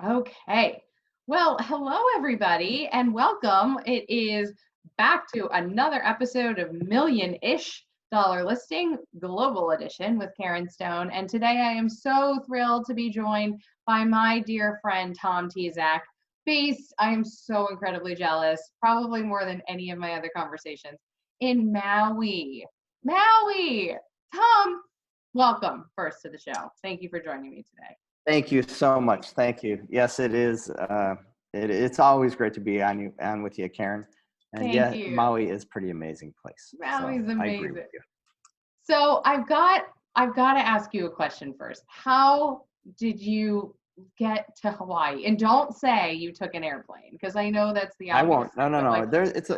Okay. Well, hello, everybody, and welcome. It is back to another episode of Million Ish Dollar Listing Global Edition with Karen Stone. And today I am so thrilled to be joined by my dear friend, Tom Tezak. Based, I am so incredibly jealous, probably more than any of my other conversations, in Maui. Maui! Tom, welcome first to the show. Thank you for joining me today. Thank you so much. Thank you. Yes, it is. It's always great to be on with you, Karen. And Thank yeah, you. Maui is pretty amazing place. So Maui's I agree with amazing. you. So I've got to ask you a question first. How did you get to Hawaii? And don't say you took an airplane because I know that's the I obvious, won't. No, no, but no. like It's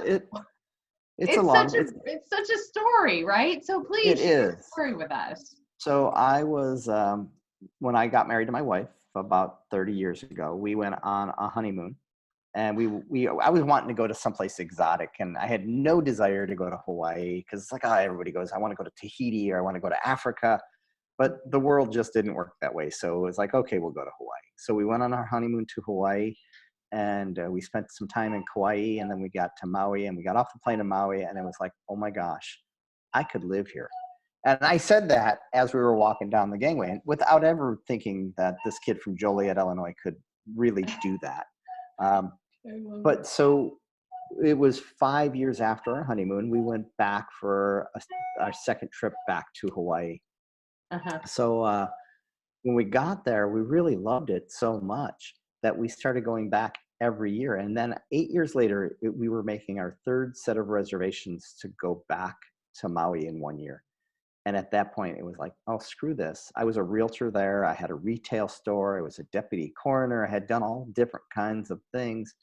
a long. it's such a story, right? So It please share the is. story with us. So I was when I got married to my wife about 30 years ago. We went on a honeymoon, and we I was wanting to go to someplace exotic, and I had no desire to go to Hawaii because it's like, oh, everybody goes. I want to go to Tahiti, or I want to go to Africa. But the world just didn't work that way. So it was like, okay, we'll go to Hawaii. So we went on our honeymoon to Hawaii, and we spent some time in Kauai, and then we got to Maui, and we got off the plane in Maui, and it was like, oh my gosh, I could live here. And I said that as we were walking down the gangway without ever thinking that this kid from Joliet, Illinois could really do that. Um, I love it. but so it was 5 years after our honeymoon, we went back for our second trip back to Hawaii. Uh-huh. So when we got there, we really loved it so much that we started going back every year. And then 8 years later, we were making our third set of reservations to go back to Maui in 1 year. And at that point, it was like, oh, screw this. I was a realtor there. I had a retail store. I was a deputy coroner. I had done all different kinds of things.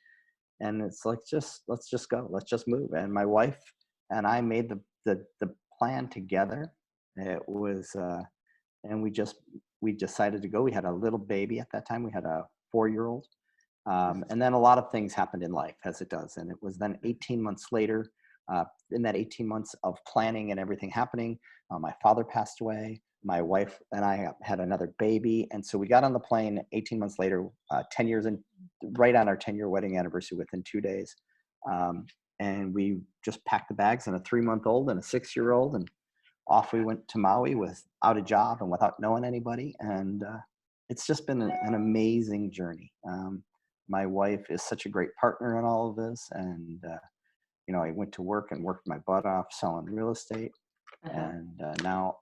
And it's like, let's just go. Let's just move. And my wife and I made the plan together. It was, and we decided to go. We had a little baby at that time. We had a 4-year-old. And then a lot of things happened in life, as it does. And it was then 18 months later, in that 18 months of planning and everything happening, my father passed away. My wife and I had another baby. And so we got on the plane 18 months later, 10 years in, right on our 10-year wedding anniversary within 2 days. And we just packed the bags and a 3-month-old and a 6-year-old. And off we went to Maui without a job and without knowing anybody. And it's just been an amazing journey. My wife is such a great partner in all of this. And, I went to work and worked my butt off selling real estate. Uh-huh. And now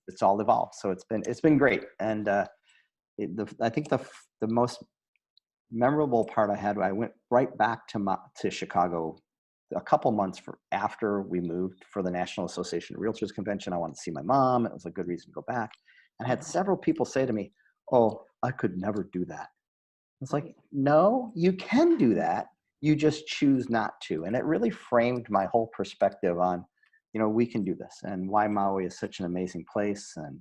it's all evolved. So it's been great. And I think the most memorable part I had, I went right back to Chicago a couple months after we moved for the National Association of Realtors convention. I wanted to see my mom. It was a good reason to go back. And I had Uh-huh. several people say to me, oh, I could never do that. It's like, Right. no, you can do that. You just choose not to. And it really framed my whole perspective on, we can do this, and why Maui is such an amazing place. And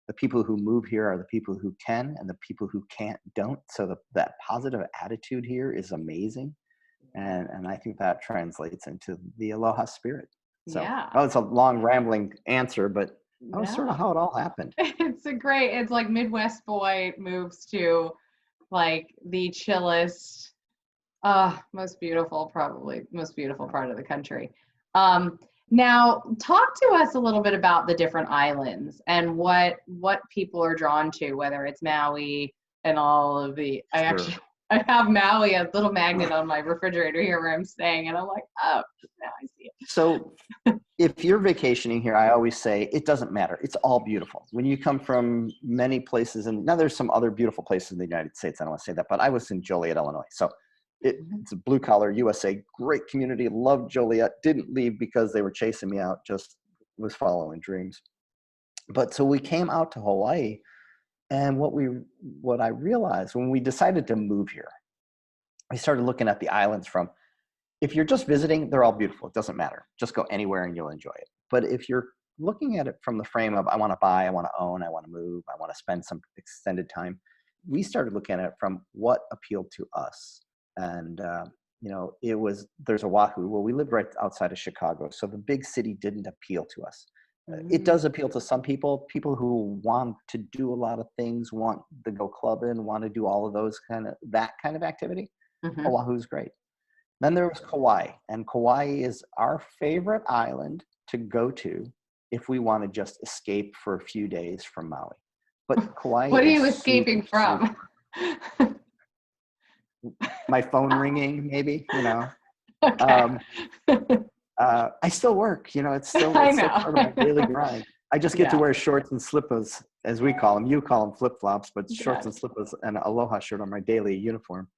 the people who move here are the people who can, and the people who can't don't. So that positive attitude here is amazing. And I think that translates into the aloha spirit. So, Yeah. oh, it's a long rambling answer, but that was sort of No. how it all happened. It's like Midwest boy moves to like the chillest, probably most beautiful part of the country. Um, Now, talk to us a little bit about the different islands and what people are drawn to, whether it's Maui and all of the. Sure. I have Maui, a little magnet on my refrigerator here where I'm staying, and I'm like, oh, now I see it. So if you're vacationing here, I always say it doesn't matter. It's all beautiful. When you come from many places, and now there's some other beautiful places in the United States. I don't want to say that, but I was in Joliet, Illinois. So it's a blue collar USA, great community. Loved Joliet. Didn't leave because they were chasing me out. Just was following dreams. But so we came out to Hawaii, and what I realized when we decided to move here, we started looking at the islands from, if you're just visiting, they're all beautiful. It doesn't matter. Just go anywhere and you'll enjoy it. But if you're looking at it from the frame of, I want to buy, I want to own, I want to move, I want to spend some extended time, we started looking at it from what appealed to us. And, there's Oahu. Well, we lived right outside of Chicago. So the big city didn't appeal to us. it Mm. does appeal to some people who want to do a lot of things, want to go clubbing, want to do all of that kind of activity. Mm-hmm. Oahu's great. Then there was Kauai, and Kauai is our favorite island to go to if we want to just escape for a few days from Maui. But Kauai What are is you super, escaping from? super. My phone ringing, maybe, Okay. Um, I still work, I it's still part of my daily know. grind. I just get to Yeah, wear shorts and slippers, as we call them. You call them flip flops, but shorts got and it. slippers and an aloha shirt on my daily uniform.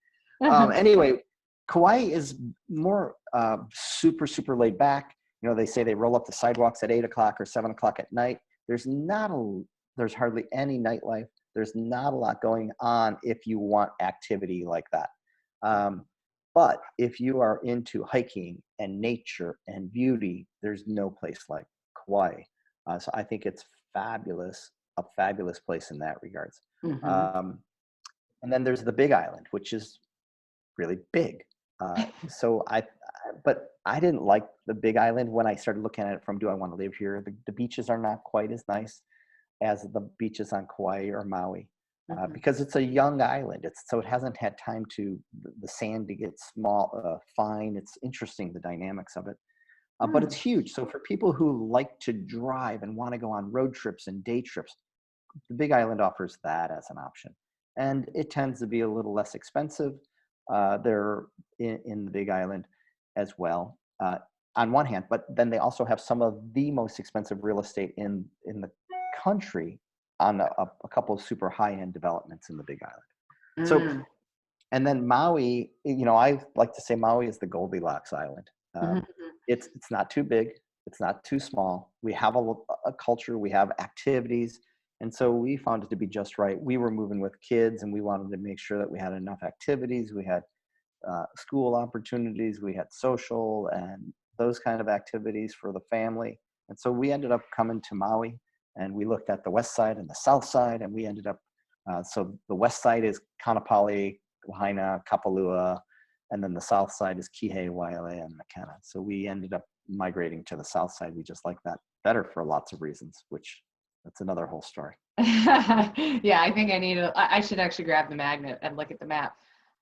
Anyway, Kauai is more super, super laid back. They say they roll up the sidewalks at 8 o'clock or 7 o'clock at night. There's hardly any nightlife. There's not a lot going on if you want activity like that. But if you are into hiking and nature and beauty, there's no place like Kauai. So I think it's a fabulous place in that regards. Hmm. Um, and then there's the Big Island, which is really big. But I didn't like the Big Island when I started looking at it from, do I want to live here? The beaches are not quite as nice as the beaches on Kauai or Maui, Hmm. because it's a young island. So it hasn't had time the sand to get fine. It's interesting, the dynamics of it. But it's huge. So for people who like to drive and want to go on road trips and day trips, the Big Island offers that as an option. And it tends to be a little less expensive there in the Big Island as well, on one hand. But then they also have some of the most expensive real estate in the country on a couple of super high-end developments in the Big Island. So, Mm. and then Maui, I like to say Maui is the Goldilocks Island. Hmm. It's not too big, it's not too small. We have a culture, we have activities, and so we found it to be just right. We were moving with kids, and we wanted to make sure that we had enough activities. We had school opportunities, we had social and those kind of activities for the family. And so we ended up coming to Maui, and we looked at the west side and the south side, and we ended up, so the west side is Kaanapali, Lahaina, Kapalua, and then the south side is Kihei, Wailea, and Makena. So we ended up migrating to the south side. We just like that better for lots of reasons, which that's another whole story. Yeah, I think I should actually grab the magnet and look at the map.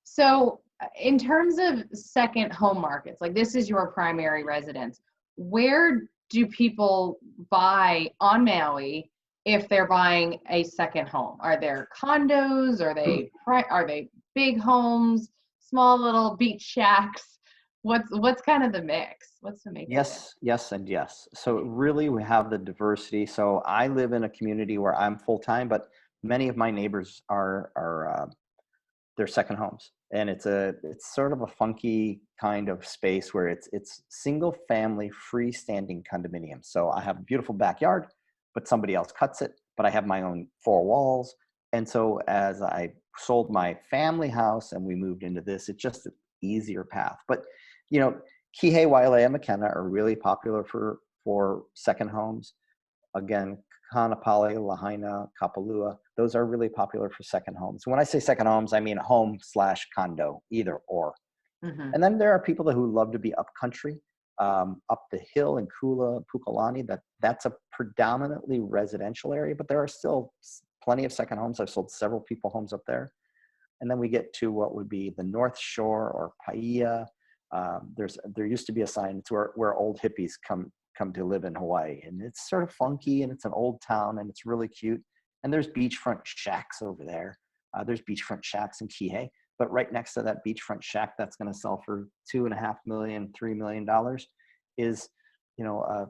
So, in terms of second home markets, like this is your primary residence, where do people buy on Maui if they're buying a second home? Are there condos? Are they big homes, small little beach shacks? What's kind of the mix? What's the makeup there? Yes, yes, and yes. So really, we have the diversity. So I live in a community where I'm full time, but many of my neighbors are their second homes, and it's sort of a funky kind of space where it's single family freestanding condominium. So I have a beautiful backyard, but somebody else cuts it. But I have my own four walls, and so as I sold my family house and we moved into this, it's just an easier path. But you know, Kihei, Wailea, McKenna are really popular for second homes. Again, Kaanapali, Lahaina, Kapalua, those are really popular for second homes. When I say second homes, I mean home/condo, either or. Hmm. And then there are people who love to be up country, up the hill in Kula, Pukalani. That's a predominantly residential area, but there are still plenty of second homes. I've sold several people homes up there. And then we get to what would be the North Shore or Paia. There used to be a sign. It's where old hippies come to live in Hawaii, and it's sort of funky, and it's an old town, and it's really cute. And there's beachfront shacks over there. There's beachfront shacks in Kihei, but right next to that beachfront shack that's going to sell for $2.5 million, $3 million is, a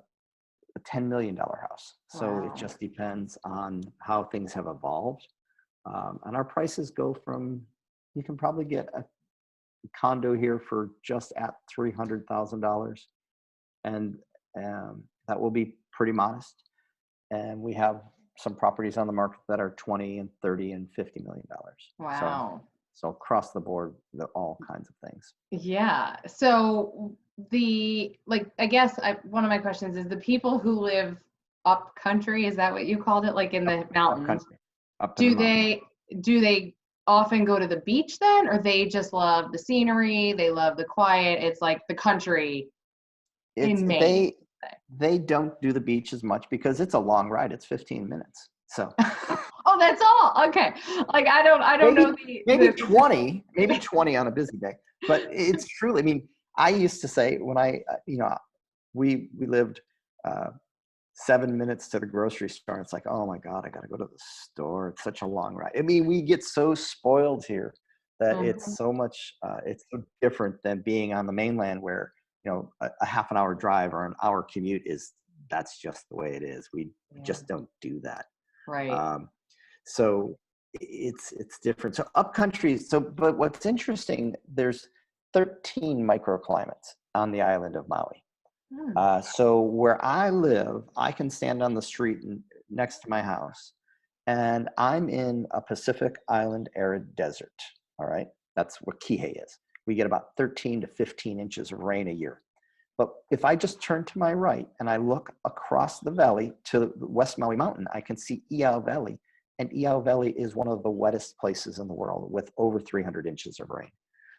$10 million house. So it Wow. just depends on how things have evolved. And our prices go from, you can probably get a condo here for just at $300,000. And that will be pretty modest. And we have some properties on the market that are 20 and 30 and $50 million. Wow. So across the board, all kinds of things. Yeah. So I guess one of my questions is the people who live up country, is that what you called it? Like in the Up mountains, country, up in the do mountains. they often go to the beach then, or they just love the scenery, they love the quiet, it's like the country It's in they Maine? They don't do the beach as much because it's a long ride. It's 15 minutes. So Oh, that's all. Okay. Like I don't maybe know maybe 20 on a busy day. But it's truly, I mean, I used to say when we lived 7 minutes to the grocery store. It's like, oh my God, I got to go to the store. It's such a long ride. I mean, we get so spoiled here that Mhm. it's so much, it's so different than being on the mainland where, a half an hour drive or an hour commute that's just the way it is. We Yeah. just don't do that. Right. Um, so it's different. So up country. But what's interesting, there's 13 microclimates on the island of Maui. Hmm. So where I live, I can stand on the street next to my house, and I'm in a Pacific Island arid desert. All right, that's what Kihei is. We get about 13 to 15 inches of rain a year. But if I just turn to my right and I look across the valley to the West Maui Mountain, I can see Iao Valley. And Iao Valley is one of the wettest places in the world with over 300 inches of rain.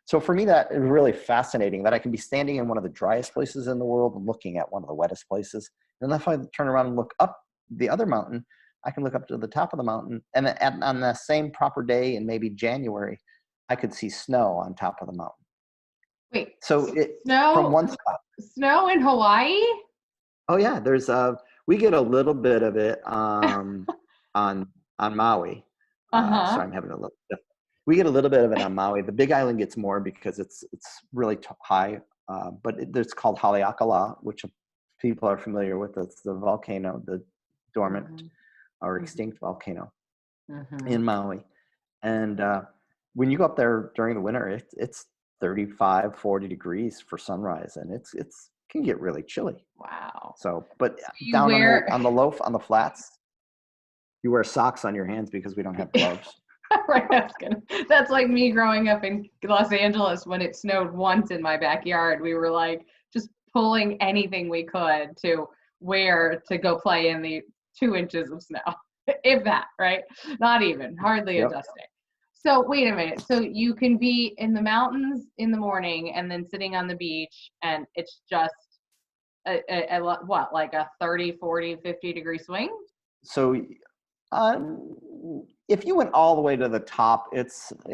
So for me, that is really fascinating that I can be standing in one of the driest places in the world and looking at one of the wettest places. And then if I turn around and look up the other mountain, I can look up to the top of the mountain. And on the same proper day in maybe January, I could see snow on top of the mountain. Wait. So from Snow one spot. snow in Hawaii? Oh yeah, we get a little bit of it on Maui. Uh-huh. Sorry, I'm having a little. We get a little bit of it on Maui. The Big Island gets more because it's really high. But it's called Haleakala, which people are familiar with. It's the volcano, the dormant Mhm. or Mhm. extinct volcano Mhm. in Maui. And when you go up there during the winter, it's 35, 40 degrees for sunrise, and it's can get really chilly. Wow. So, but So you down wear on the flats, you wear socks on your hands because we don't have gloves. right, that's like me growing up in Los Angeles when it snowed once in my backyard. We were like just pulling anything we could to wear to go play in the 2 inches of snow, if that, right? Not even, hardly Yep. adjusting. So wait a minute. So you can be in the mountains in the morning and then sitting on the beach and it's just what, like a 30, 40, 50-degree swing? So, if you went all the way to the top, it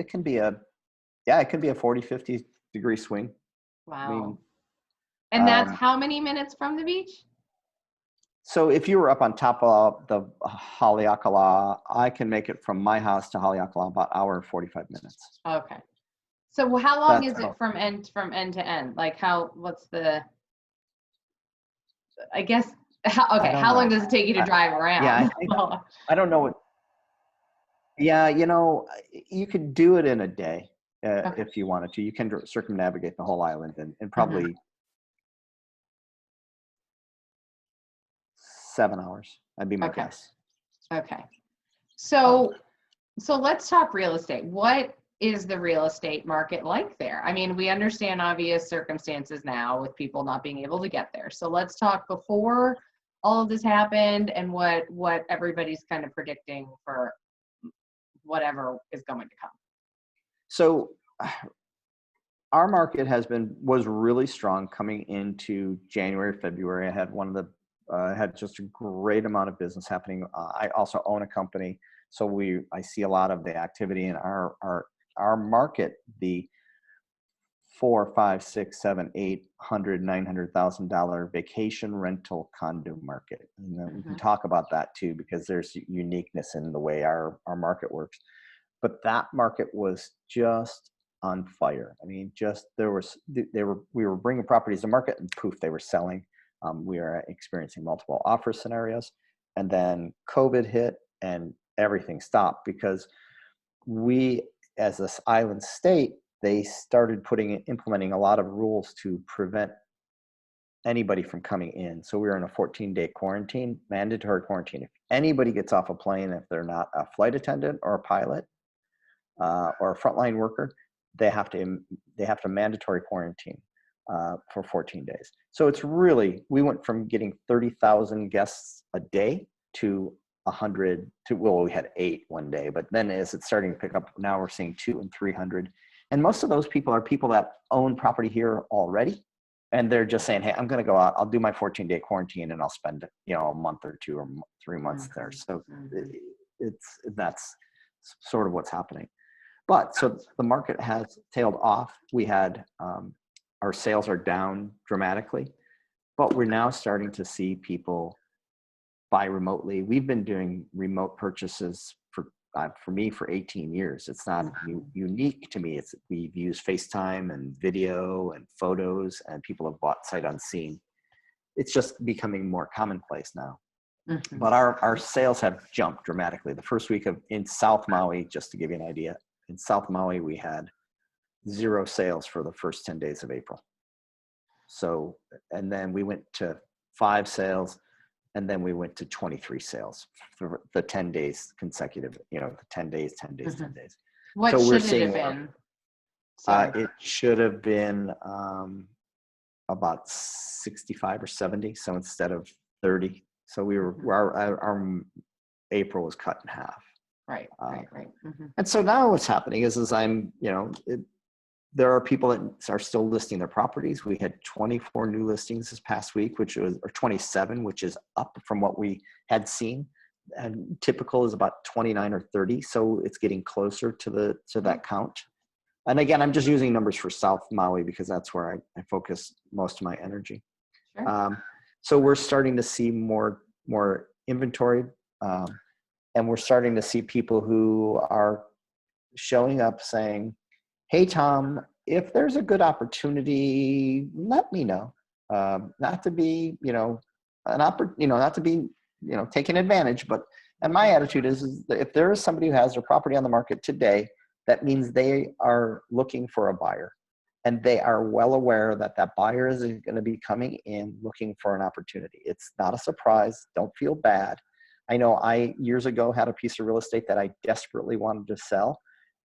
can be it can be a 40, 50 degree swing. I mean, Wow. And that's um, how many minutes from the beach? so if you were up on top of the Haleakala, I can make it from my house to Haleakala about hour and 45 minutes. Okay. So how long That's is it from end to end? Like what's the, I guess, I okay, don't how long know. does it take you to I, drive yeah, I around? think I don't know what. Yeah, you could do it in a day Okay. if you wanted to. You can circumnavigate the whole island in Mhm. probably 7 hours. That'd be my Okay. guess. Okay. Um, So let's talk real estate. What is the real estate market like there? I mean, we understand obvious circumstances now with people not being able to get there. So let's talk before all of this happened and what everybody's kind of predicting for whatever is going to come. so our market was really strong coming into January, February. I had just a great amount of business happening. I also own a company, so I see a lot of the activity in our market. The 4, 5, 6, 7, 800, $900,000 vacation rental condo market. And then we can Mhm. talk about that too, because there's uniqueness in the way our market works. But that market was just on fire. I mean, just we were bringing properties to market and poof, they were selling. We are experiencing multiple offer scenarios, and then COVID hit and everything stopped because we, as this island state, they started implementing a lot of rules to prevent anybody from coming in. So we were in a 14-day quarantine, mandatory quarantine. If anybody gets off a plane, if they're not a flight attendant or a pilot or a frontline worker, they have to mandatory quarantine for 14 days. So we went from getting 30,000 guests a day to 100 to, well, we had 8 one day, but then as it's starting to pick up, now we're seeing 200 and 300. And most of those people are people that own property here already, and they're just saying, hey, I'm going to go out, I'll do my 14-day quarantine and I'll spend, a month or 2 or 3 months there. So that's sort of what's happening. But so the market has tailed off. We had, our sales are down dramatically, but we're now starting to see people buy remotely. We've been doing remote purchases for me for 18 years. It's not unique to me. We've used FaceTime and video and photos, and people have bought sight unseen. It's just becoming more commonplace now. Mm-hmm. But our sales have jumped dramatically. The first week in South Maui, just to give you an idea, in South Maui, we had 0 sales for the first 10 days of April. So, and then we went to 5 sales, and then we went to 23 sales for the 10 days consecutive, the 10 days, 10 days, 10 days. What so should it have been? It should have been about 65 or 70. So instead of 30. So our April was cut in half. Right. Mm-hmm. And so now what's happening is there are people that are still listing their properties. We had 24 new listings this past week, or 27, which is up from what we had seen. And typical is about 29 or 30. So it's getting closer to that count. And again, I'm just using numbers for South Maui because that's where I focus most of my energy. Sure. So we're starting to see more inventory, and we're starting to see people who are showing up saying, hey, Tom, if there's a good opportunity, let me know. Not to be, not to be, taking advantage, and my attitude is that if there is somebody who has their property on the market today, that means they are looking for a buyer, and they are well aware that that buyer is going to be coming in looking for an opportunity. It's not a surprise. Don't feel bad. I know I years ago had a piece of real estate that I desperately wanted to sell.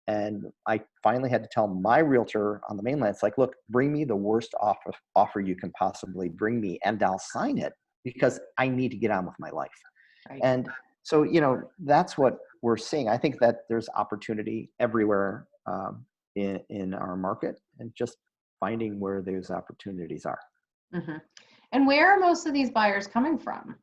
And I finally had to tell my realtor on the mainland, it's like, look, bring me the worst offer you can possibly bring me, and I'll sign it because I need to get on with my life. Right. And so, that's what we're seeing. I think that there's opportunity everywhere in our market, and just finding where those opportunities are. Mm-hmm. And where are most of these buyers coming from?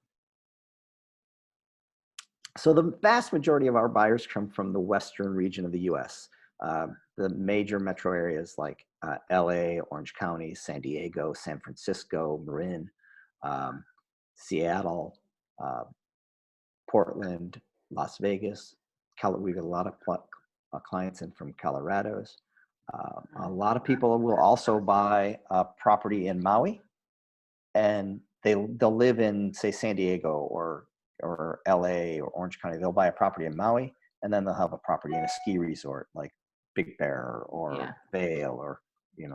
So the vast majority of our buyers come from the western region of the U.S. The major metro areas like LA, Orange County, San Diego, San Francisco, Marin, Seattle, Portland, Las Vegas. We've got a lot of clients in from Colorado's. A lot of people will also buy a property in Maui, and they'll live in, say, San Diego or LA or Orange County. They'll buy a property in Maui, and then they'll have a property in a ski resort like Big Bear or Vail, or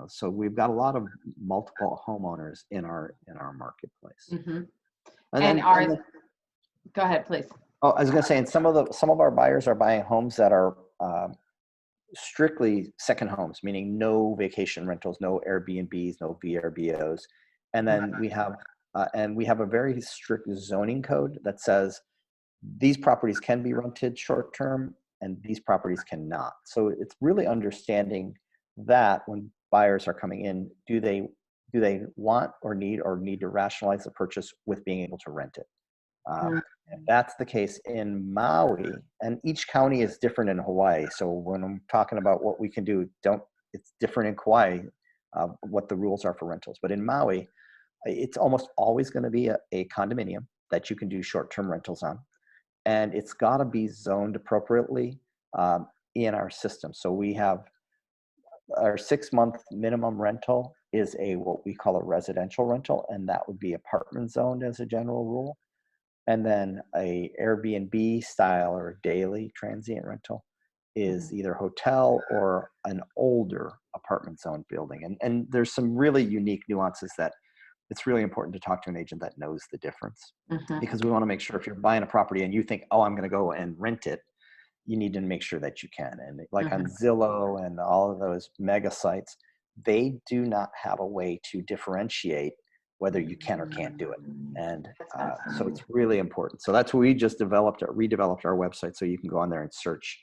so we've got a lot of multiple homeowners in our marketplace. Mm-hmm. Go ahead, please. Oh, I was going to say, and some of our buyers are buying homes that are strictly second homes, meaning no vacation rentals, no Airbnbs, no VRBOs, and then we have a very strict zoning code that says these properties can be rented short term and these properties cannot. So it's really understanding that when buyers are coming in, do they want or need to rationalize the purchase with being able to rent it? And that's the case in Maui, and each county is different in Hawaii. So when I'm talking about what we can do, it's different in Kauai, what the rules are for rentals. But in Maui, it's almost always going to be a condominium that you can do short-term rentals on. And it's got to be zoned appropriately in our system. So we have our 6-month minimum rental is what we call a residential rental, and that would be apartment zoned as a general rule. And then a Airbnb style or a daily transient rental is either hotel or an older apartment zone building. And there's some really unique nuances that it's really important to talk to an agent that knows the difference, because we want to make sure if you're buying a property and you think, oh, I'm going to go and rent it, you need to make sure that you can. And like on Zillow and all of those mega sites, they do not have a way to differentiate whether you can or can't do it. And so it's really important. So that's what we just redeveloped our website, so you can go on there and search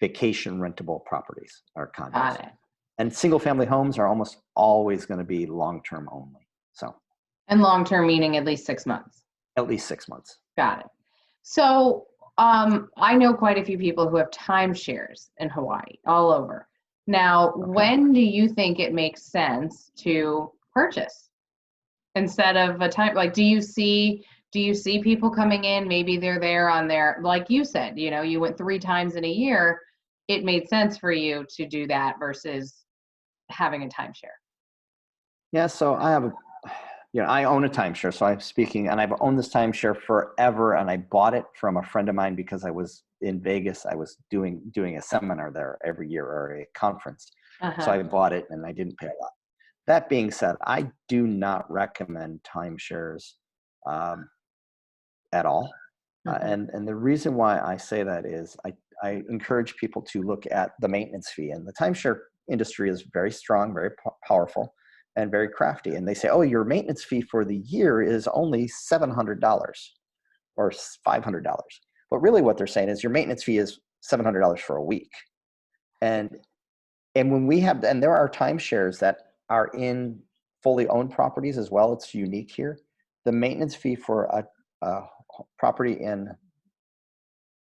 vacation rentable properties or condos. Got it. And single family homes are almost always going to be long-term only. So And long-term meaning at least 6 months. at least 6 months. Got it. So I know quite a few people who have timeshares in Hawaii, all over. Now, Okay. when do you think it makes sense to purchase instead of a time? Like, do you see people coming in? Maybe they're there on their, like you said, you went 3 times in a year. It made sense for you to do that versus having a timeshare. Yeah. So I own a timeshare. So I'm speaking, and I've owned this timeshare forever. And I bought it from a friend of mine because I was in Vegas. I was doing a seminar there every year, or a conference. So Uh-huh. I bought it and I didn't pay a lot. That being said, I do not recommend timeshares um, at all. Hmm. And the reason why I say that is I encourage people to look at the maintenance fee. And the timeshare industry is very strong, very powerful, and very crafty. And they say, oh, your maintenance fee for the year is only $700 or $500. But really what they're saying is your maintenance fee is $700 for a week. And when we have, and there are timeshares that are in fully owned properties as well. It's unique here. The maintenance fee for a property in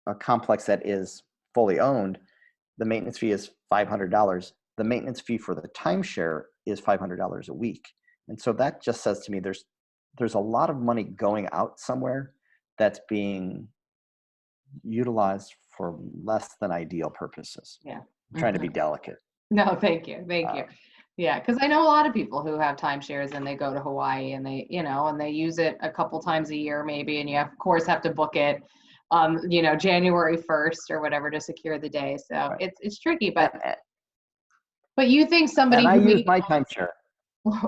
a complex that is fully owned, the maintenance fee is $500. The maintenance fee for the timeshare is $500 a week. And so that just says to me, there's a lot of money going out somewhere that's being utilized for less than ideal purposes. Yeah. I'm trying to Hmm. be delicate. No, thank you. Thank you. Uh, Yeah, because I know a lot of people who have timeshares and they go to Hawaii and they use it a couple times a year maybe, and you of course have to book it January 1st or whatever to secure the day. So right. it's tricky, but And, you think and somebody I who use maybe my timeshare.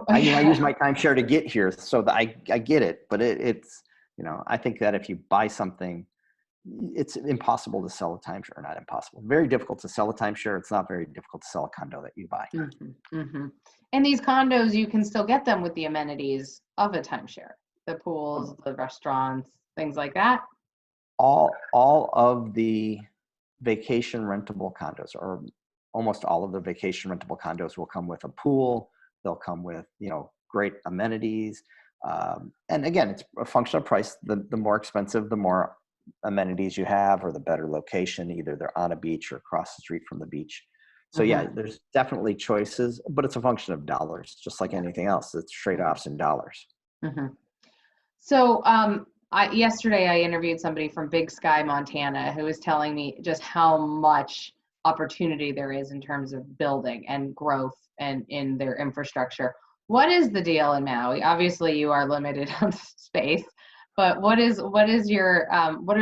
I yeah. use my timeshare to get here, so that I get it. But it's I think that if you buy something, it's impossible to sell a timeshare. Not impossible. Very difficult to sell a timeshare. It's not very difficult to sell a condo that you buy. Hmm. Hmm. And these condos, you can still get them with the amenities of a timeshare, the pools, the restaurants, things like that. All of the vacation rentable condos, or almost all of the vacation rentable condos, will come with a pool. They'll come with great amenities. And again, it's a function of price. The more expensive, the more amenities you have, or the better location. Either they're on a beach or across the street from the beach. So yeah, Hmm. there's definitely choices, but it's a function of dollars, just like Yeah. anything else. It's trade-offs in dollars. Hmm. So, yesterday I interviewed somebody from Big Sky, Montana, who was telling me just how much opportunity there is in terms of building and growth and in their infrastructure. What is the deal in Maui? Obviously, you are limited on space, but what are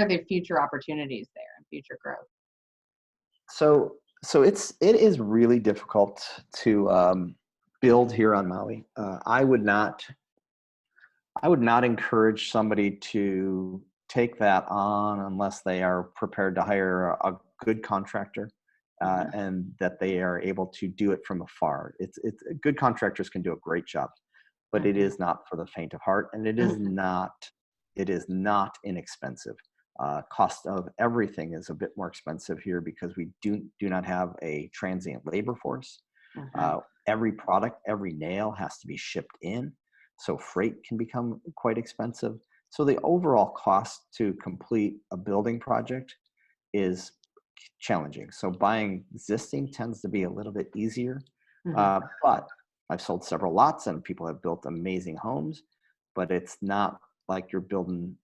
the future opportunities there and future growth? So it is really difficult to build here on Maui. I would not encourage somebody to take that on unless they are prepared to hire a good contractor, Hmm. and that they are able to do it from afar. It's good contractors can do a great job, but it Hmm. is not for the faint of heart, and Hmm. it is not inexpensive. Cost of everything is a bit more expensive here because we do not have a transient labor force. Hmm. Every product, every nail has to be shipped in, so freight can become quite expensive. So the overall cost to complete a building project is challenging. So buying existing tends to be a little bit easier, Hmm. but I've sold several lots and people have built amazing homes, but it's not like you're building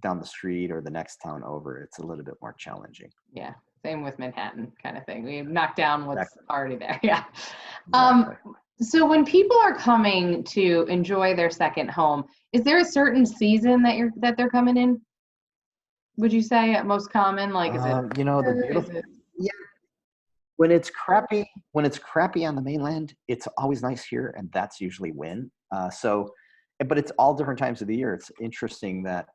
down the street or the next town over. It's a little bit more challenging. Yeah, same with Manhattan kind of thing. We knock down what's Exactly. already there. Yeah. Um, Exactly. so when people are coming to enjoy their second home, is there a certain season that they're coming in? Would you say most common? Like, is it The winter? Is beautiful, it? yeah, when it's crappy on the mainland, it's always nice here, and that's usually when. But it's all different times of the year. It's interesting that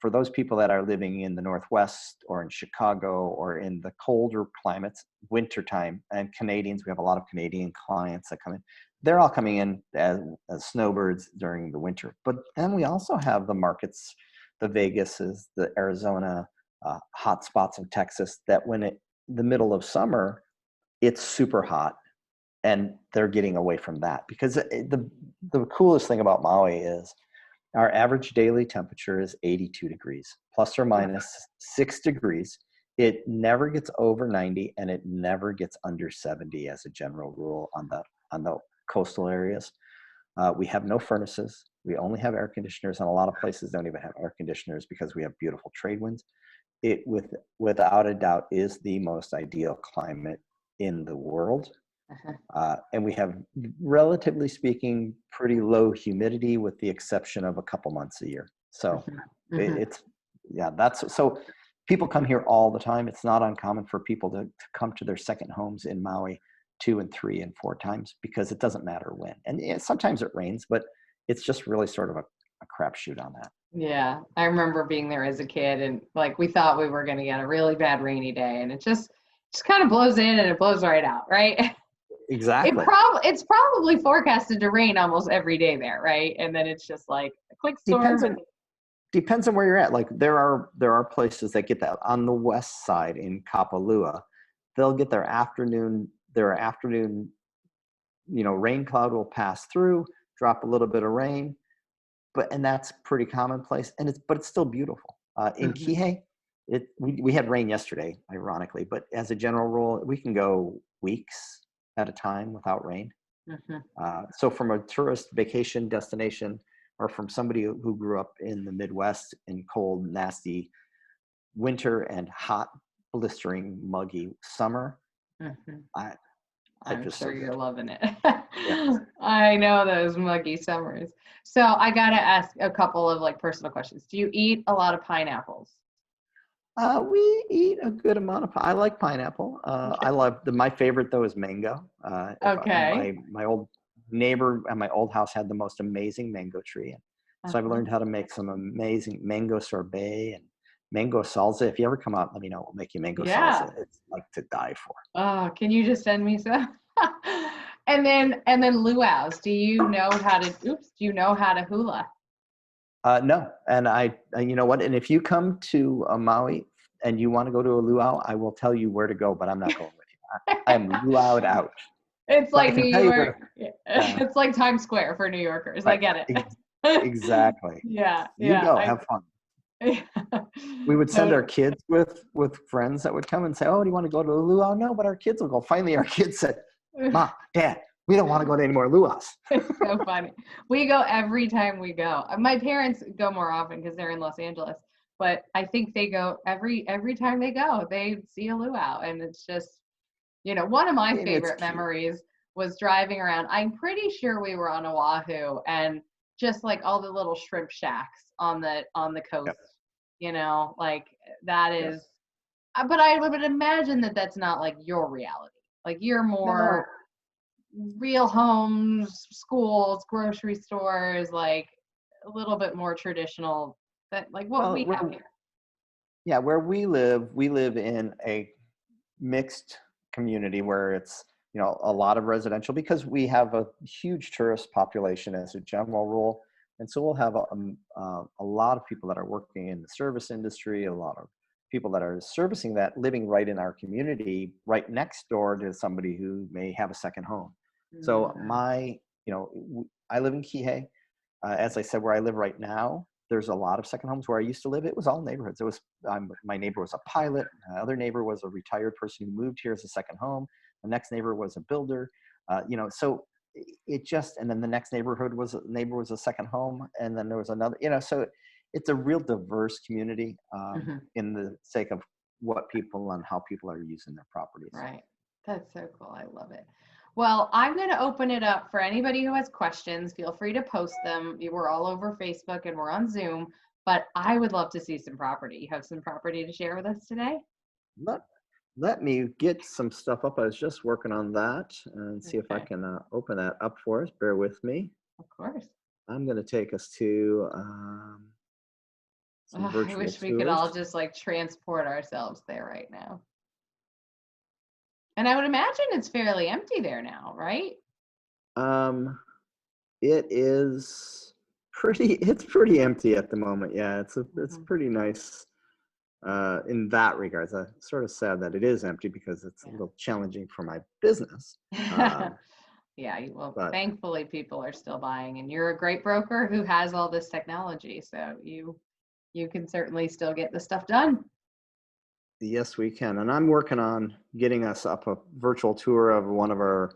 for those people that are living in the Northwest or in Chicago or in the colder climates, wintertime, and Canadians, we have a lot of Canadian clients that come in. They're all coming in as snowbirds during the winter. But then we also have the markets, the Vegases, the Arizona, hot spots in Texas, that when the middle of summer, it's super hot. and they're getting away from that because the coolest thing about Maui is our average daily temperature is 82 degrees, plus or minus 6 degrees. It never gets over 90 and it never gets under 70 as a general rule on the coastal areas. We have no furnaces. We only have air conditioners, and a lot of places don't even have air conditioners because we have beautiful trade winds. It without a doubt is the most ideal climate in the world. And we have, relatively speaking, pretty low humidity with the exception of a couple months a year. So it's, yeah, so people come here all the time. It's not uncommon for people to come to their second homes in Maui 2 and 3 and 4 times because it doesn't matter when. And sometimes it rains, but it's just really sort of a crapshoot on that. Yeah, I remember being there as a kid, and like we thought we were going to get a really bad rainy day, and it just kind of blows in and it blows right out, right? Exactly. It's probably forecasted to rain almost every day there, right? And then it's just like a quick storm. Depends on where you're at. Like there are places that get that. On the west side in Kapalua, they'll get their afternoon, rain cloud will pass through, drop a little bit of rain, and that's pretty commonplace. But it's still beautiful. In Kihei, we had rain yesterday, ironically, but as a general rule, we can go weeks at a time without rain. So from a tourist vacation destination, or from somebody who grew up in the Midwest in cold, nasty winter and hot, blistering, muggy summer, I'm sure you're loving it. Yeah. I know those muggy summers. So I gotta ask a couple of like personal questions. Do you eat a lot of pineapples? We eat a good amount of. I like pineapple. I love my favorite though is mango. Okay. My old neighbor at my old house had the most amazing mango tree, so I've learned how to make some amazing mango sorbet and mango salsa. If you ever come out, let me know. We'll make you mango salsa. It's like to die for. Oh, can you just send me some? And then luau's. Do you know how to hula? No, and you know what? And if you come to Maui and you want to go to a luau, I will tell you where to go, but I'm not going with you. I am luau'd out. It's But I like New can tell you where York. It's like Times Square for New Yorkers. I right. get it. Exactly. Yeah, You go, have fun. We would send our kids with friends that would come and say, "Oh, do you want to go to a luau?" No, but our kids will go. Finally, our kids said, "Mom, Dad, we don't want to go to any more luau's." It's so funny. We go every time we go. My parents go more often because they're in Los Angeles, but I think they go every time they go. They see a luau, and it's just, one of my And it's favorite cute. memories was driving around. I'm pretty sure we were on Oahu, and just like all the little shrimp shacks on the coast. Yep. Like that Yep. is. But I would imagine that that's not like your reality. Like you're more real homes, schools, grocery stores, like a little bit more traditional that like what we have here. Yeah, where we live in a mixed community where it's a lot of residential because we have a huge tourist population as a general rule, and so we'll have a lot of people that are working in the service industry, a lot of people that are servicing that living right in our community, right next door to somebody who may have a second home. So I live in Kihei. As I said, where I live right now, there's a lot of second homes. Where I used to live, it was all neighborhoods. It was my neighbor was a pilot. My other neighbor was a retired person who moved here as a second home. The next neighbor was a builder. So it just, and then the next neighbor was a second home, and then there was another. So it's a real diverse community in the sake of what people and how people are using their properties. Right. That's so cool. I love it. Well, I'm going to open it up for anybody who has questions. Feel free to post them. We're all over Facebook and we're on Zoom, but I would love to see some property. You have some property to share with us today? Let me get some stuff up. I was just working on that and see if I can open that up for us. Bear with me. Of course. I'm going to take us to some virtual I wish we tours. could all just like transport ourselves there right now. And I would imagine it's fairly empty there now, right? It is it's pretty empty at the moment. Yeah, it's pretty nice in that regards. I'm sort of sad that it is empty because it's a little challenging for my business. Yeah, well, But thankfully people are still buying, and you're a great broker who has all this technology, so you can certainly still get the stuff done. yes, we can. And I'm working on getting us up a virtual tour of one of our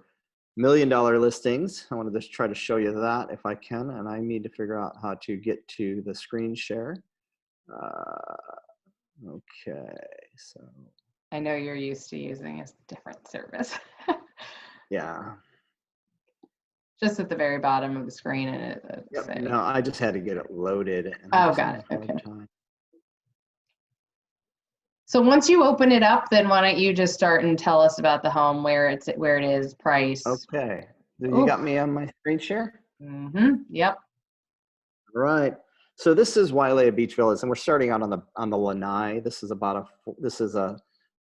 $1 million listings. I want to just try to show you that if I can. And I need to figure out how to get to the screen share. Okay, so I know you're used to using a different service. yeah. Just at the very bottom of the screen, and Yep. say, No, I just had to get it loaded, and I'm oh, just got having it. a hard Okay. time. So once you open it up, then why don't you just start and tell us about the home, where it is, price. Okay. You Oh, got me on my screen share? yep. Right. So this is Wailea Beach Villas, and we're starting out on the lanai. This is a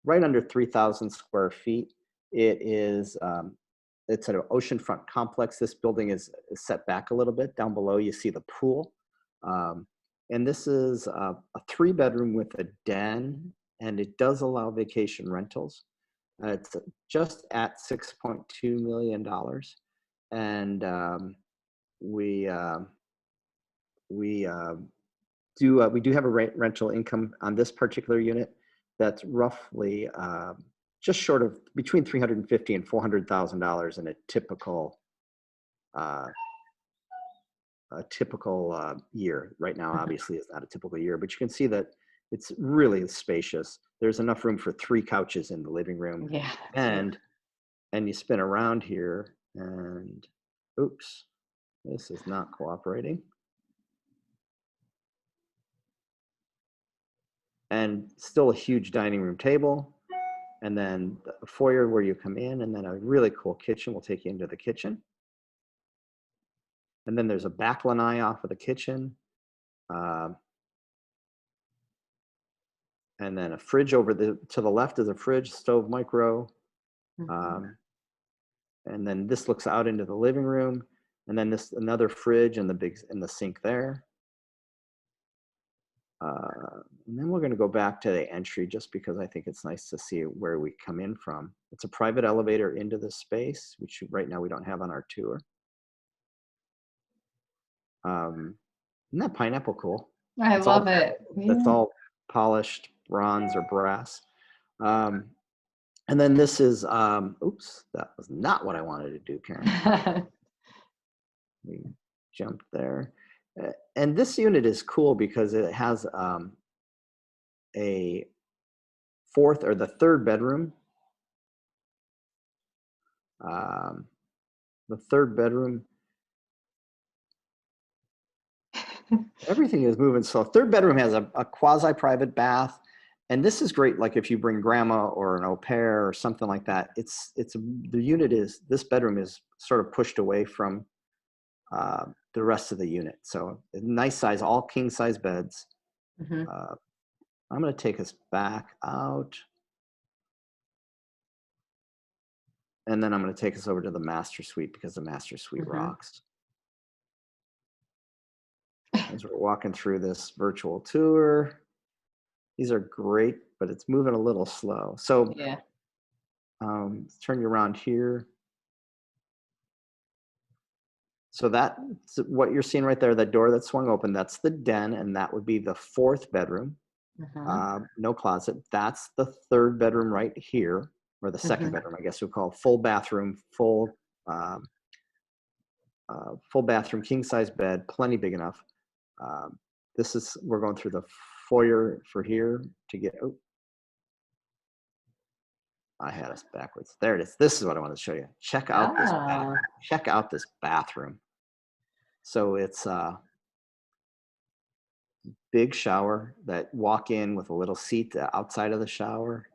right under 3,000 square feet. It's an oceanfront complex. This building is set back a little bit. Down below, you see the pool, and this is a 3-bedroom with a den, and it does allow vacation rentals. It's just at $6.2 million, and we. We we do have a rental income on this particular unit that's roughly just short of between $350,000 and $400,000 in uh, a typical year. Right now, obviously, it's not a typical year, but you can see that it's really spacious. There's enough room for 3 couches in the living room, Yeah. and you spin around here, and oops, this is not cooperating. And still a huge dining room table, and then a foyer where you come in, and then a really cool kitchen. We'll take you into the kitchen. And then there's a back lanai off of the kitchen, um, and then a fridge to the left is a fridge, stove, micro, um, and then this looks out into the living room, and then this another fridge and the sink there. And then we're going to go back to the entry just because I think it's nice to see where we come in from. It's a private elevator into the space, which right now we don't have on our tour. Isn't that pineapple cool? I It's all love it. That's Yeah. all polished bronze or brass. And then this is, oops, that was not what I wanted to do, Karen. We jumped there. And this unit is cool because it has a the third bedroom. The third bedroom, everything is moving slow. Third bedroom has a quasi-private bath. And this is great, like if you bring grandma or an au pair or something like that. This bedroom is sort of pushed away from the rest of the unit. So nice size, all king size beds. I'm going to take us back out. And then I'm going to take us over to the master suite because the master suite rocks. As we're walking through this virtual tour, these are great, but it's moving a little slow. So Yeah. let's turn you around here. So that's what you're seeing right there, that door that swung open, that's the den, and that would be the 4th bedroom. No closet. That's the 3rd bedroom right here, or the 2nd bedroom, I guess we'll call it. Full bathroom, full bathroom, king size bed, plenty big enough. We're going through the foyer for here to get, I had us backwards. There it is. This is what I want to show you. Check out this bathroom. So it's a big shower that walk in with a little seat outside of the shower,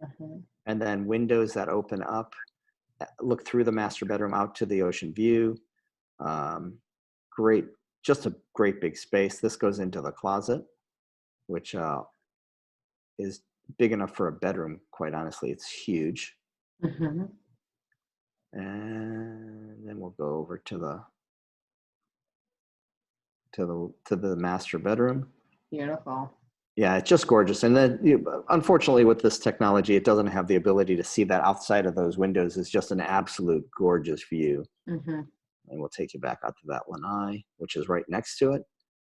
and then windows that open up, look through the master bedroom out to the ocean view. Just a great big space. This goes into the closet, which is big enough for a bedroom. Quite honestly, it's huge. And then we'll go over to the master bedroom. Beautiful. Yeah, it's just gorgeous. And then, unfortunately, with this technology, it doesn't have the ability to see that outside of those windows. It's just an absolute gorgeous view. Mm-hmm. And we'll take you back out to that lanai, which is right next to it,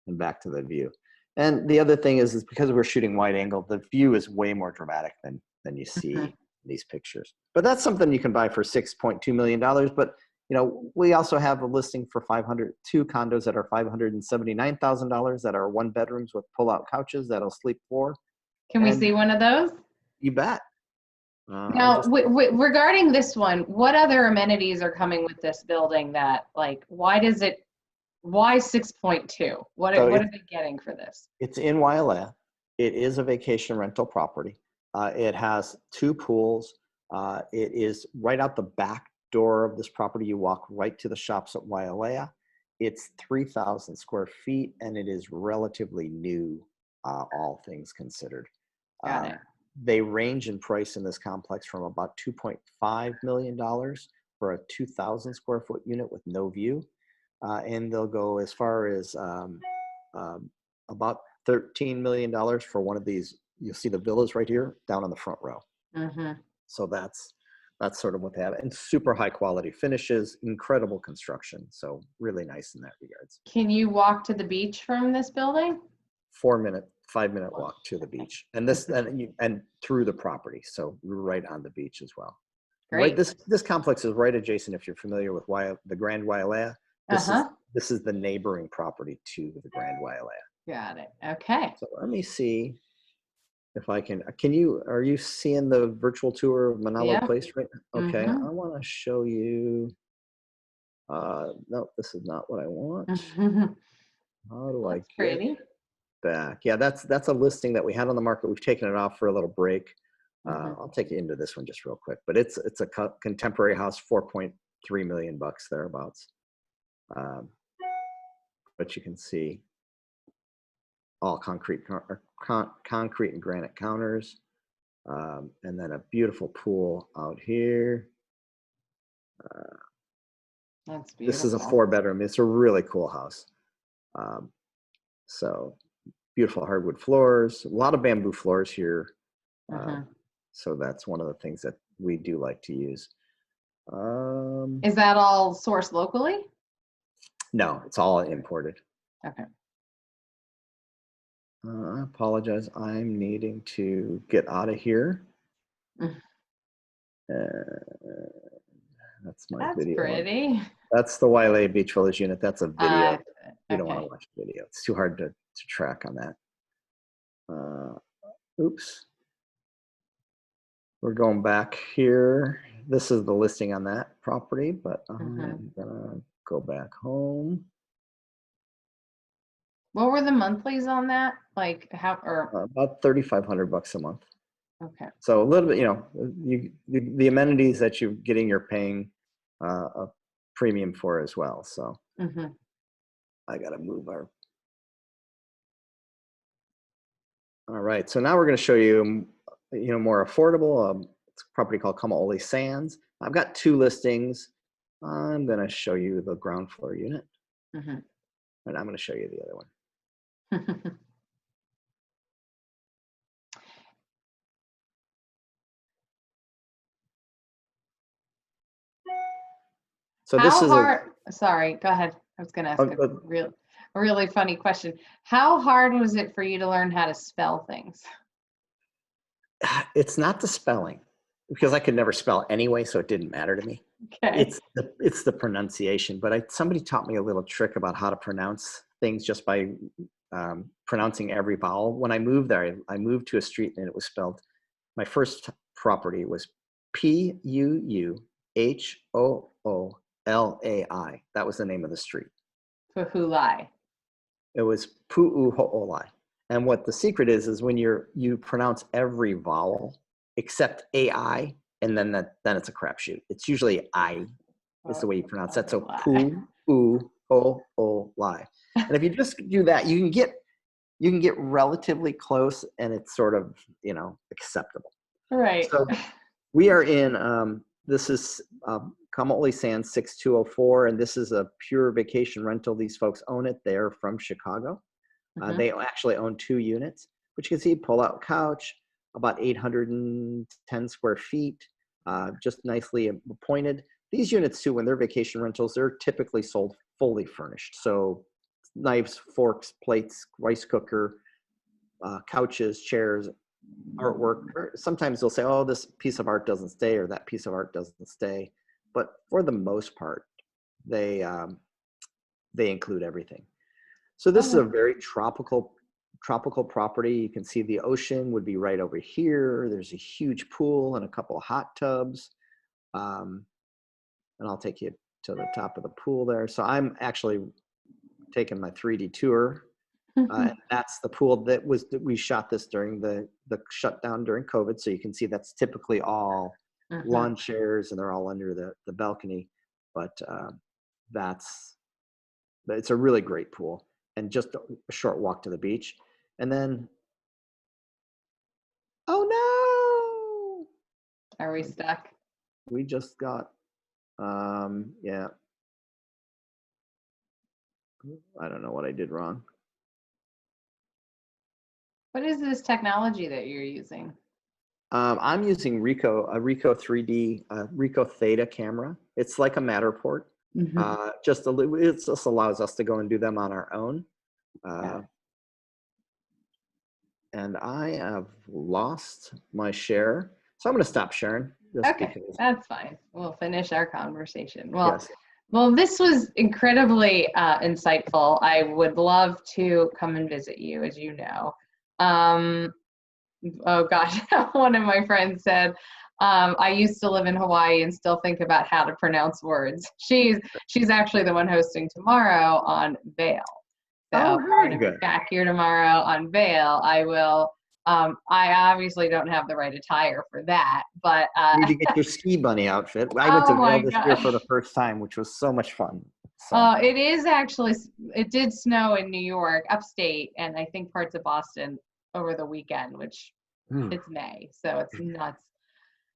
and back to the view. And the other thing is because we're shooting wide angle, the view is way more dramatic than you see Mm-hmm. in these pictures. But that's something you can buy for $6.2 million. But we also have a listing for 502 condos that are $579,000 that are one bedrooms with pull-out couches that'll sleep four. Can we And see one of those? you bet. I Now, just regarding this one, what other amenities are coming with this building that, like, why 6.2? What so are it's they getting for this? it's in Wailea. It is a vacation rental property. It has two pools. It is right out the back door of this property. You walk right to the shops at Wailea. It's 3,000 square feet, and it is relatively new, all things considered. Got it. They range in price in this complex from about $2.5 million for a 2,000 square foot unit with no view. And they'll go as far as about $13 million for one of these. You'll see the villas right here down on the front row. Mm-hmm. So that's sort of what they have. And super high quality finishes, incredible construction. So really nice in that regards. Can you walk to the beach from this building? 5-minute walk to the beach, and and through the property. So we're right on the beach as well. Right, Great. this complex is right adjacent. If you're familiar with the Grand Wailea, Uh-huh. this is the neighboring property to the Grand Wailea. Got it. Okay. So let me see if I can. Are you seeing the virtual tour of Manalo Yeah. Place right now? Okay, Mm-hmm. I want to show you. No, this is not what I want. How do I That's get pretty. back? Yeah, that's a listing that we had on the market. We've taken it off for a little break. Mm-hmm. I'll take you into this one just real quick, but it's a contemporary house, 4.3 million bucks thereabouts. But you can see all concrete and granite counters, and then a beautiful pool out here. That's This is a beautiful. 4-bedroom. It's a really cool house. So beautiful hardwood floors, a lot of bamboo floors here. Mm-hmm. So that's one of the things that we do like to use. Is that all sourced locally? No, it's all imported. Okay. I apologize. I'm needing to get out of here. Mm. That's my That's video. pretty. That's the Wailea Beach Village unit. That's a video. You don't want Okay. to watch the video. It's too hard to track on that. Oops. We're going back here. This is the listing on that property, but Mm-hmm. I'm gonna go back home. What were the monthlies on that? Like how, or, About 3,500 bucks a month. okay. So a little bit, the amenities that you're paying a premium for as well. So Mm-hmm. I got to move our. All right, so now we're going to show you, more affordable. It's a property called Kamaole Sands. I've got 2 listings. I'm going to show you the ground floor unit, Mm-hmm. and I'm going to show you the other one. So this How is hard, sorry, go ahead. I was going to ask a really funny question. How hard was it for you to learn how to spell things? it's not the spelling, because I could never spell anyway, so it didn't matter to me. Okay. It's the pronunciation. But somebody taught me a little trick about how to pronounce things just by pronouncing every vowel. When I moved there, I moved to a street and it was spelled. My first property was Puuhoolai. That was the name of the street. Puhulai. It was Puuhoolai. And what the secret is when you pronounce every vowel except AI, and then it's a crapshoot. It's usually I is the way you pronounce that. So Puuhoolai. And if you just do that, you can get relatively close, and it's sort of acceptable. Right. So we are in this is Kamaole Sands 6204, and this is a pure vacation rental. These folks own it. They're from Chicago. Mm-hmm. They actually own 2 units. But you can see pull-out couch, about 810 square feet, just nicely appointed. These units too, when they're vacation rentals, they're typically sold fully furnished. So knives, forks, plates, rice cooker, couches, chairs, artwork. Or sometimes they'll say, oh, this piece of art doesn't stay or that piece of art doesn't stay. But for the most part, they include everything. So this is a very tropical property. You can see the ocean would be right over here. There's a huge pool and a couple of hot tubs. And I'll take you to the top of the pool there. So I'm actually taking my 3D tour. And that's the pool that we shot this during the shutdown during COVID. So you can see that's typically all lawn chairs and they're all under the balcony. But it's a really great pool and just a short walk to the beach. And then, oh no! Are we stuck? We just got, yeah. I don't know what I did wrong. What is this technology that you're using? I'm using a Ricoh 3D, Ricoh Theta camera. It's like a Matterport. It just allows us to go and do them on our own. And I have lost my share. So I'm going to stop sharing. Okay, that's fine. We'll finish our conversation. Well, yes. Well, this was incredibly insightful. I would love to come and visit you, as you know. Oh gosh, one of my friends said, I used to live in Hawaii and still think about how to pronounce words. She's actually the one hosting tomorrow on Vail. So I'm going to be back here tomorrow on Vail. I will. I obviously don't have the right attire for that, but you need to get your ski bunny outfit. I went to Vail this year for the first time, which was so much fun. So. It is actually. It did snow in New York, upstate, and I think parts of Boston over the weekend, which it's May, so it's nuts.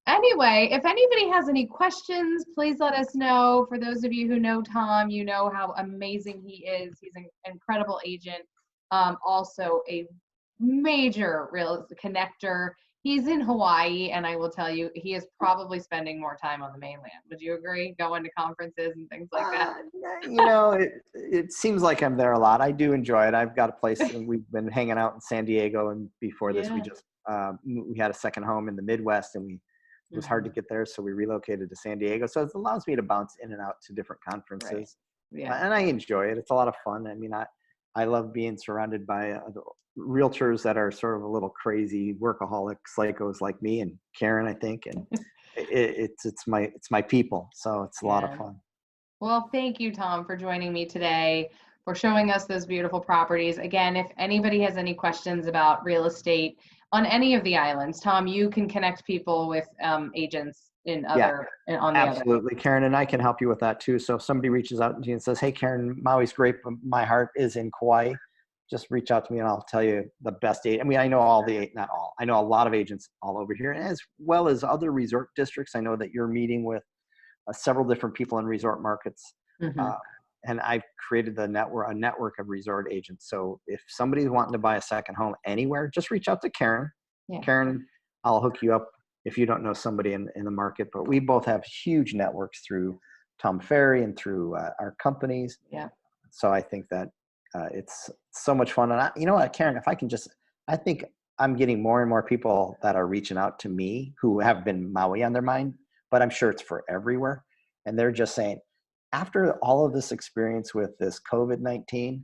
Anyway, if anybody has any questions, please let us know. For those of you who know Tom, you know how amazing he is. He's an incredible agent, also a major real connector. He's in Hawaii, and I will tell you, he is probably spending more time on the mainland. Would you agree? Going to conferences and things like that? You know, it seems like I'm there a lot. I do enjoy it. I've got a place, and we've been hanging out in San Diego, and before this, we just we had a second home in the Midwest, and it was hard to get there, so we relocated to San Diego. So it allows me to bounce in and out to different conferences. Right. Yeah. And I enjoy it. It's a lot of fun. I mean, I love being surrounded by realtors that are sort of a little crazy workaholic psychos like me and Karen, I think, and it's my people. So it's a lot of fun. Well, thank you, Tom, for joining me today, for showing us those beautiful properties. Again, if anybody has any questions about real estate on any of the islands, Tom, you can connect people with agents on the absolutely, Karen, and I can help you with that too. So if somebody reaches out to you and says, "Hey, Karen, Maui's great, but my heart is in Kauai," just reach out to me and I'll tell you the best agent. I mean, I know not all. I know a lot of agents all over here, as well as other resort districts. I know that you're meeting with several different people in resort markets. And I've created a network of resort agents. So if somebody's wanting to buy a second home anywhere, just reach out to Karen. Yeah. Karen, I'll hook you up if you don't know somebody in the market. But we both have huge networks through Tom Ferry and through our companies. Yeah. So I think that it's so much fun. And you know what, Karen, if I can I think I'm getting more and more people that are reaching out to me who have been Maui on their mind, but I'm sure it's for everywhere. And they're just saying, after all of this experience with this COVID-19,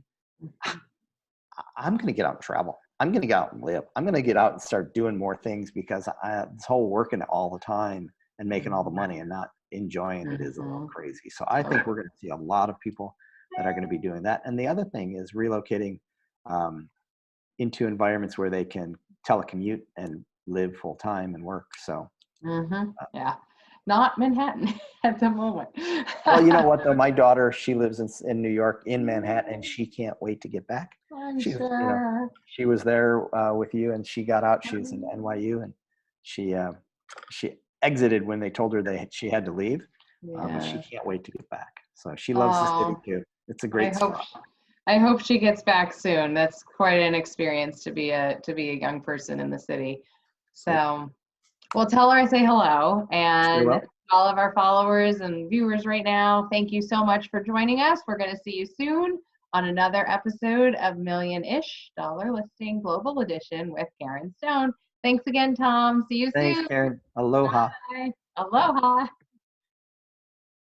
I'm going to get out and travel. I'm going to get out and live. I'm going to get out and start doing more things because this whole working all the time and making all the money and not enjoying it is a little crazy. So I think we're going to see a lot of people that are going to be doing that. And the other thing is relocating into environments where they can telecommute and live full time and work. So, yeah. Not Manhattan at the moment. Well, you know what though? My daughter, she lives in New York, in Manhattan, and she can't wait to get back. I'm sure. She was there with you, and she got out. She was in NYU, and she exited when they told her she had to leave. But she can't wait to get back. So she loves the city too. It's a great spot. I hope she gets back soon. That's quite an experience to be a young person in the city. Yep. So, well, tell her I say hello, Sure and will. all of our followers and viewers right now, thank you so much for joining us. We're going to see you soon on another episode of Million-ish Dollar Listing Global Edition with Karen Stone. Thanks again, Tom. See you Thanks, soon. Karen. Aloha. Bye. Aloha.